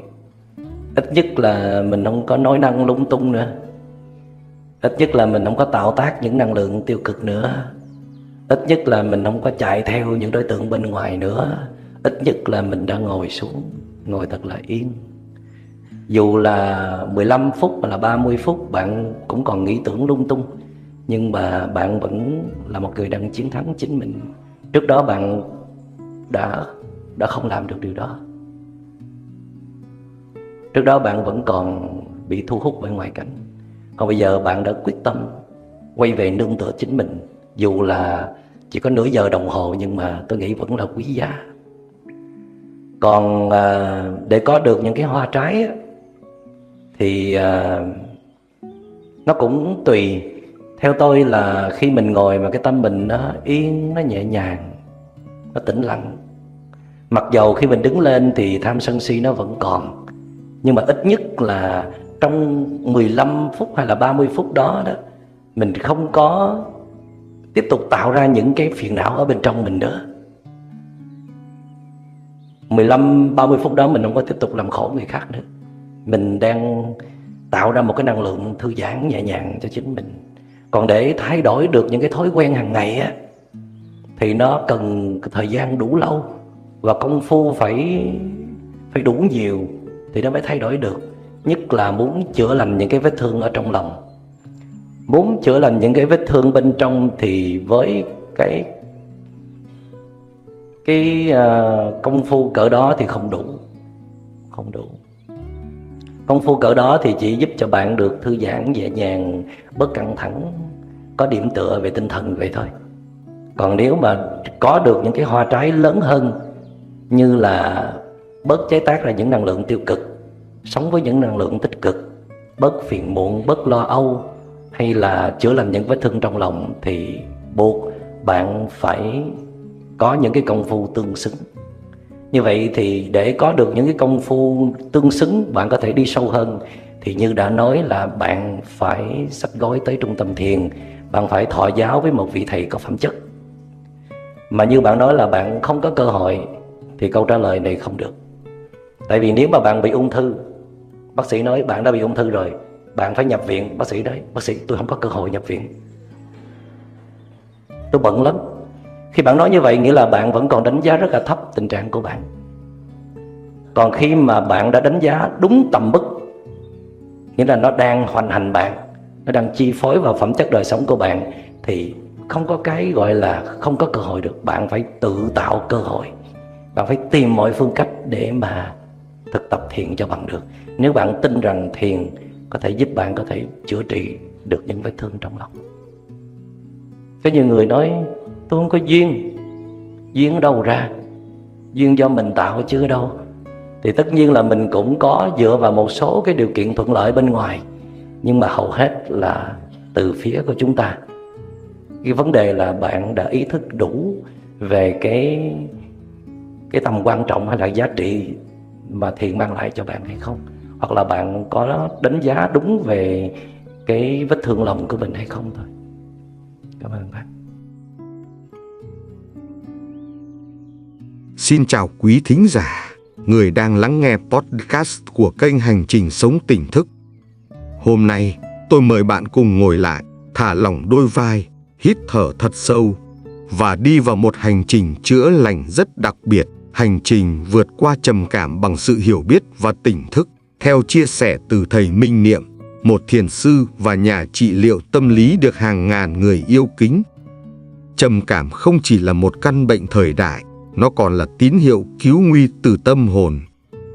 Ít nhất là mình không có nói năng lung tung nữa. Ít nhất là mình không có tạo tác những năng lượng tiêu cực nữa. Ít nhất là mình không có chạy theo những đối tượng bên ngoài nữa. Ít nhất là mình đã ngồi xuống, ngồi thật là yên. Dù là 15 phút hay là 30 phút bạn cũng còn nghĩ tưởng lung tung, nhưng mà bạn vẫn là một người đang chiến thắng chính mình. Trước đó bạn đã không làm được điều đó. Trước đó bạn vẫn còn bị thu hút bởi ngoại cảnh. Còn bây giờ bạn đã quyết tâm quay về nương tựa chính mình. Dù là chỉ có nửa giờ đồng hồ nhưng mà tôi nghĩ vẫn là quý giá. Còn để có được những cái hoa trái á, thì nó cũng tùy. Theo tôi là khi mình ngồi mà cái tâm mình nó yên, nó nhẹ nhàng, nó tĩnh lặng. Mặc dầu khi mình đứng lên thì tham sân si nó vẫn còn, nhưng mà ít nhất là trong 15 phút hay là 30 phút đó mình không có tiếp tục tạo ra những cái phiền não ở bên trong mình nữa. 15-30 phút đó mình không có tiếp tục làm khổ người khác nữa. Mình đang tạo ra một cái năng lượng thư giãn nhẹ nhàng cho chính mình. Còn để thay đổi được những cái thói quen hàng ngày á, thì nó cần thời gian đủ lâu và công phu phải đủ nhiều thì nó mới thay đổi được. Nhất là muốn chữa lành những cái vết thương ở trong lòng. Muốn chữa lành những cái vết thương bên trong thì với cái công phu cỡ đó thì không đủ. Công phu cỡ đó thì chỉ giúp cho bạn được thư giãn nhẹ nhàng, bớt căng thẳng, có điểm tựa về tinh thần vậy thôi. Còn nếu mà có được những cái hoa trái lớn hơn, như là bớt chế tác ra những năng lượng tiêu cực, sống với những năng lượng tích cực, bớt phiền muộn, bớt lo âu, hay là chữa lành những vết thương trong lòng, thì buộc bạn phải có những cái công phu tương xứng. Như vậy thì để có được những cái công phu tương xứng, bạn có thể đi sâu hơn, thì như đã nói là bạn phải xách gói tới trung tâm thiền, bạn phải thọ giáo với một vị thầy có phẩm chất. Mà như bạn nói là bạn không có cơ hội, thì câu trả lời này không được. Tại vì nếu mà bạn bị ung thư, bác sĩ nói bạn đã bị ung thư rồi, bạn phải nhập viện. Bác sĩ đấy, bác sĩ tôi không có cơ hội nhập viện, tôi bận lắm. Khi bạn nói như vậy nghĩa là bạn vẫn còn đánh giá rất là thấp tình trạng của bạn. Còn khi mà bạn đã đánh giá đúng tầm mức, nghĩa là nó đang hoành hành bạn, nó đang chi phối vào phẩm chất đời sống của bạn, thì không có cái gọi là không có cơ hội được. Bạn phải tự tạo cơ hội. Bạn phải tìm mọi phương cách để mà thực tập thiền cho bằng được. Nếu bạn tin rằng thiền có thể giúp bạn có thể chữa trị được những vết thương trong lòng. Có nhiều người nói tôi không có duyên. Duyên ở đâu ra? Duyên do mình tạo chứ ở đâu. Thì tất nhiên là mình cũng có dựa vào một số cái điều kiện thuận lợi bên ngoài, nhưng mà hầu hết là từ phía của chúng ta. Cái vấn đề là bạn đã ý thức đủ về cái tầm quan trọng hay là giá trị mà thiền mang lại cho bạn hay không, hoặc là bạn có đánh giá đúng về cái vết thương lòng của mình hay không thôi. Cảm ơn bạn. Xin chào quý thính giả, người đang lắng nghe podcast của kênh Hành Trình Sống Tỉnh Thức. Hôm nay, tôi mời bạn cùng ngồi lại, thả lỏng đôi vai, hít thở thật sâu và đi vào một hành trình chữa lành rất đặc biệt Hành trình vượt qua trầm cảm bằng sự hiểu biết và tỉnh thức, theo chia sẻ từ thầy Minh Niệm, một thiền sư và nhà trị liệu tâm lý được hàng ngàn người yêu kính. Trầm cảm không chỉ là một căn bệnh thời đại, nó còn là tín hiệu cứu nguy từ tâm hồn.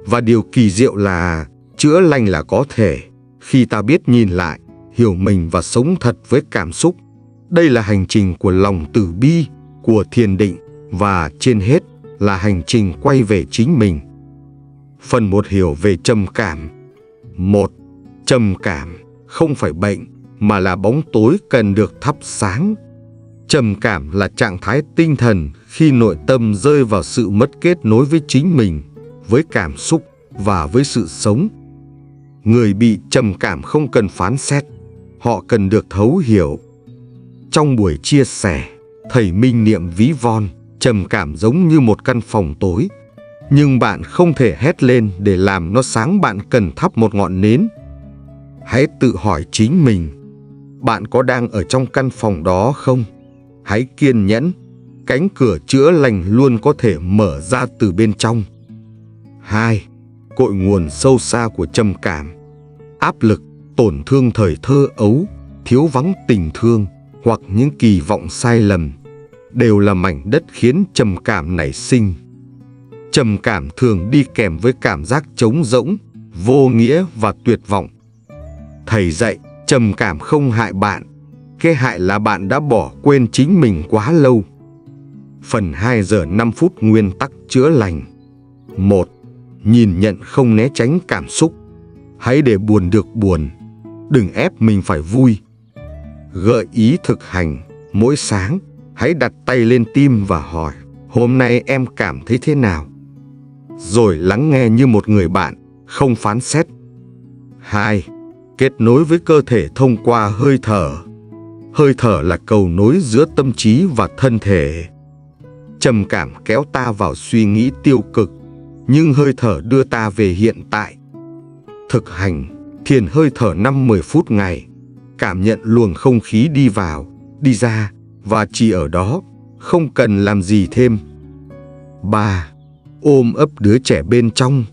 Và điều kỳ diệu là chữa lành là có thể khi ta biết nhìn lại, hiểu mình và sống thật với cảm xúc. Đây là hành trình của lòng từ bi, của thiền định và trên hết là hành trình quay về chính mình. Phần 1 hiểu về trầm cảm. 1. Trầm cảm không phải bệnh mà là bóng tối cần được thắp sáng. Trầm cảm là trạng thái tinh thần khi nội tâm rơi vào sự mất kết nối với chính mình, với cảm xúc và với sự sống. Người bị trầm cảm không cần phán xét, họ cần được thấu hiểu. Trong buổi chia sẻ, thầy Minh Niệm ví von trầm cảm giống như một căn phòng tối, nhưng bạn không thể hét lên để làm nó sáng, bạn cần thắp một ngọn nến. Hãy tự hỏi chính mình, bạn có đang ở trong căn phòng đó không? Hãy kiên nhẫn, cánh cửa chữa lành luôn có thể mở ra từ bên trong. 2. Cội nguồn sâu xa của trầm cảm. Áp lực, tổn thương thời thơ ấu, thiếu vắng tình thương hoặc những kỳ vọng sai lầm đều là mảnh đất khiến trầm cảm nảy sinh. Trầm cảm thường đi kèm với cảm giác trống rỗng, vô nghĩa và tuyệt vọng. Thầy dạy, trầm cảm không hại bạn, cái hại là bạn đã bỏ quên chính mình quá lâu. Phần 2 giờ 5 phút nguyên tắc chữa lành. 1. Nhìn nhận không né tránh cảm xúc. Hãy để buồn được buồn, đừng ép mình phải vui. Gợi ý thực hành. Mỗi sáng, hãy đặt tay lên tim và hỏi, hôm nay em cảm thấy thế nào? Rồi lắng nghe như một người bạn, không phán xét. 2. Kết nối với cơ thể thông qua hơi thở. Hơi thở là cầu nối giữa tâm trí và thân thể. Trầm cảm kéo ta vào suy nghĩ tiêu cực, nhưng hơi thở đưa ta về hiện tại. Thực hành, thiền hơi thở 5-10 phút ngày. Cảm nhận luồng không khí đi vào, đi ra và chỉ ở đó, không cần làm gì thêm. 3. Ôm ấp đứa trẻ bên trong.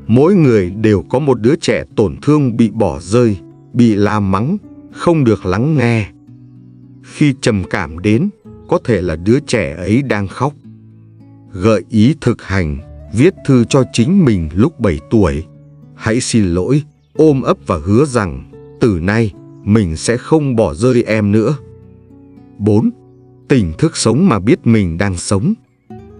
Mỗi người đều có một đứa trẻ tổn thương, bị bỏ rơi, bị la mắng, không được lắng nghe. Khi trầm cảm đến, có thể là đứa trẻ ấy đang khóc. Gợi ý thực hành, viết thư cho chính mình lúc 7 tuổi. Hãy xin lỗi, ôm ấp và hứa rằng, từ nay, mình sẽ không bỏ rơi em nữa. 4. Tỉnh thức sống mà biết mình đang sống.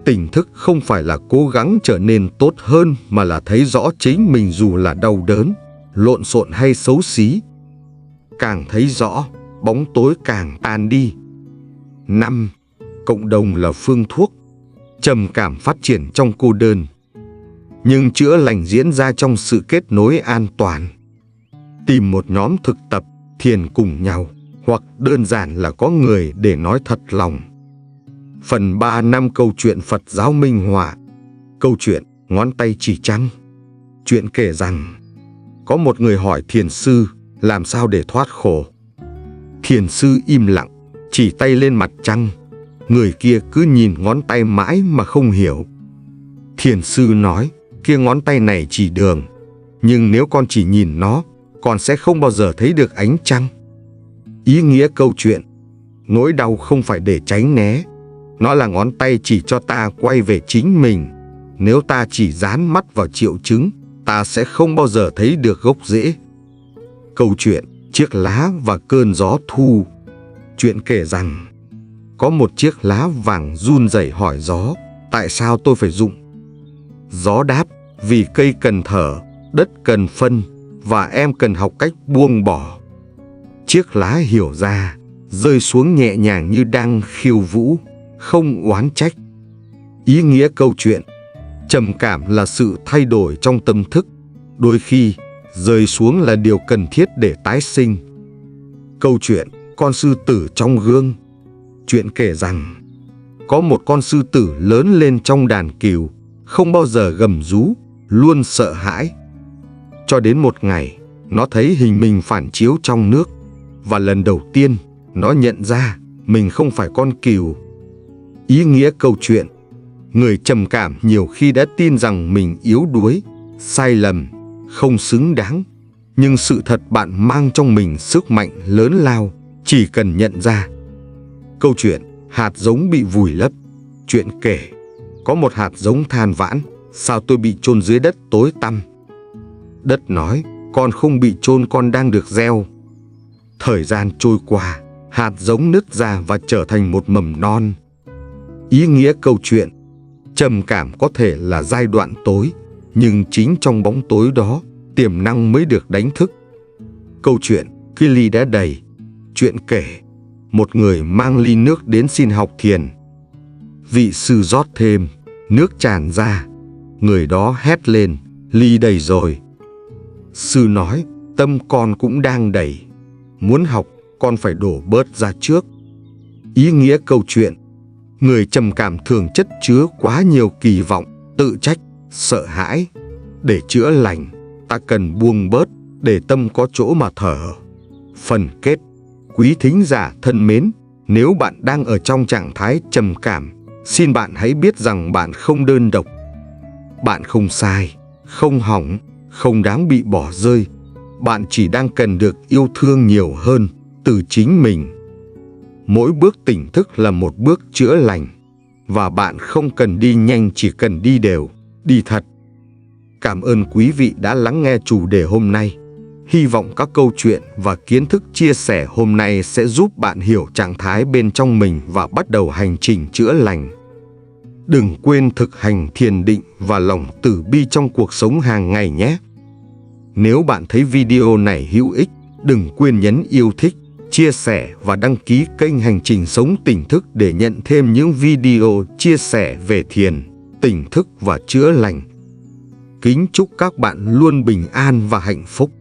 Tỉnh thức không phải là cố gắng trở nên tốt hơn, mà là thấy rõ chính mình dù là đau đớn, lộn xộn hay xấu xí. Càng thấy rõ, bóng tối càng tan đi. 5. Cộng đồng là phương thuốc. Trầm cảm phát triển trong cô đơn, nhưng chữa lành diễn ra trong sự kết nối an toàn. Tìm một nhóm thực tập, thiền cùng nhau, hoặc đơn giản là có người để nói thật lòng. Phần 3 năm câu chuyện Phật giáo minh họa. Câu chuyện ngón tay chỉ trăng. Chuyện kể rằng, có một người hỏi thiền sư làm sao để thoát khổ. Thiền sư im lặng, chỉ tay lên mặt trăng. Người kia cứ nhìn ngón tay mãi mà không hiểu. Thiền sư nói, kia ngón tay này chỉ đường, nhưng nếu con chỉ nhìn nó, con sẽ không bao giờ thấy được ánh trăng. Ý nghĩa câu chuyện, nỗi đau không phải để tránh né, nó là ngón tay chỉ cho ta quay về chính mình. Nếu ta chỉ dán mắt vào triệu chứng, ta sẽ không bao giờ thấy được gốc rễ. Câu chuyện chiếc lá và cơn gió thu. Chuyện kể rằng, có một chiếc lá vàng run rẩy hỏi gió, tại sao tôi phải rụng? Gió đáp, vì cây cần thở, đất cần phân, và em cần học cách buông bỏ. Chiếc lá hiểu ra, rơi xuống nhẹ nhàng như đang khiêu vũ, không oán trách. Ý nghĩa câu chuyện, trầm cảm là sự thay đổi trong tâm thức, đôi khi rơi xuống là điều cần thiết để tái sinh. Câu chuyện con sư tử trong gương. Chuyện kể rằng, có một con sư tử lớn lên trong đàn cừu, không bao giờ gầm rú, luôn sợ hãi. Cho đến một ngày, nó thấy hình mình phản chiếu trong nước, và lần đầu tiên, nó nhận ra mình không phải con cừu. Ý nghĩa câu chuyện, Người trầm cảm nhiều khi đã tin rằng mình yếu đuối, sai lầm, không xứng đáng. Nhưng sự thật bạn mang trong mình sức mạnh lớn lao, chỉ cần nhận ra. Câu chuyện hạt giống bị vùi lấp. Chuyện kể, có một hạt giống than vãn, sao tôi bị chôn dưới đất tối tăm. Đất nói, con không bị chôn, con đang được gieo. Thời gian trôi qua, hạt giống nứt ra và trở thành một mầm non. Ý nghĩa câu chuyện, trầm cảm có thể là giai đoạn tối, nhưng chính trong bóng tối đó, tiềm năng mới được đánh thức. Câu chuyện, khi ly đã đầy. Chuyện kể, một người mang ly nước đến xin học thiền. Vị sư rót thêm, nước tràn ra. Người đó hét lên, ly đầy rồi. Sư nói, tâm con cũng đang đầy. Muốn học, con phải đổ bớt ra trước. Ý nghĩa câu chuyện, người trầm cảm thường chất chứa quá nhiều kỳ vọng, tự trách, sợ hãi. Để chữa lành, ta cần buông bớt để tâm có chỗ mà thở. Phần kết, quý thính giả thân mến, nếu bạn đang ở trong trạng thái trầm cảm, xin bạn hãy biết rằng bạn không đơn độc. Bạn không sai, không hỏng, không đáng bị bỏ rơi. Bạn chỉ đang cần được yêu thương nhiều hơn từ chính mình. Mỗi bước tỉnh thức là một bước chữa lành, và bạn không cần đi nhanh, chỉ cần đi đều, đi thật. Cảm ơn quý vị đã lắng nghe chủ đề hôm nay. Hy vọng các câu chuyện và kiến thức chia sẻ hôm nay sẽ giúp bạn hiểu trạng thái bên trong mình và bắt đầu hành trình chữa lành. Đừng quên thực hành thiền định và lòng từ bi trong cuộc sống hàng ngày nhé. Nếu bạn thấy video này hữu ích, đừng quên nhấn yêu thích, chia sẻ và đăng ký kênh Hành Trình Sống Tỉnh Thức để nhận thêm những video chia sẻ về thiền, tỉnh thức và chữa lành. Kính chúc các bạn luôn bình an và hạnh phúc.